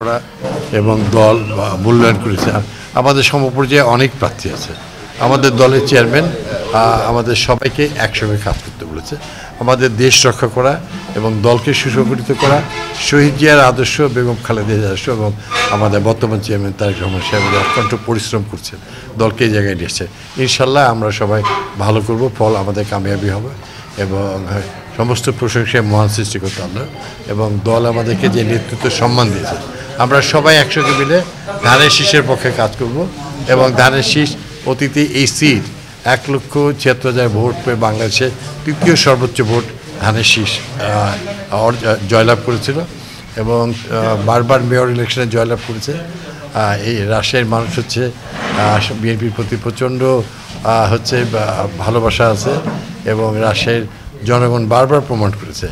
করা এবং দল মূল্যায়ন করেছে। আমাদের সমপর্যায়ে অনেক প্রার্থী আছে। আমাদের দলের চেয়ারম্যান আমাদের সবাইকে একসঙ্গে কাজ করতে বলেছে। আমাদের দেশ রক্ষা করা এবং দলকে সুসংগঠিত করা, শহীদ জিয়ার আদর্শ, বেগম খালেদা জিয়ার আদর্শ এবং আমাদের বর্তমান চেয়ারম্যান তারেক রহমান সাহেব অত্যন্ত পরিশ্রম করছেন, দলকে এই জায়গায় নিয়ে এসছে। ইনশাল্লাহ আমরা সবাই ভালো করব, ফল আমাদের কামিয়াবি হবে এবং সমস্ত প্রশংসায় মহান সৃষ্টিকর্তা আল্লাহ এবং দল আমাদেরকে যে নেতৃত্ব সম্মান দিয়েছে, আমরা সবাই একসঙ্গে মিলে ধানের শীষের পক্ষে কাজ করব এবং ধানের শীষ অতীতে এই সিট 1,76,000 ভোট পেয়ে বাংলাদেশে তৃতীয় সর্বোচ্চ ভোট ধানের শীষ জয়লাভ করেছিল এবং বারবার মেয়র ইলেকশনে জয়লাভ করেছে। এই রাজশাহীর মানুষ হচ্ছে বিএনপির প্রতি প্রচণ্ড ভালোবাসা আছে এবং রাজশাহীর জনগণ বারবার প্রমাণ করেছে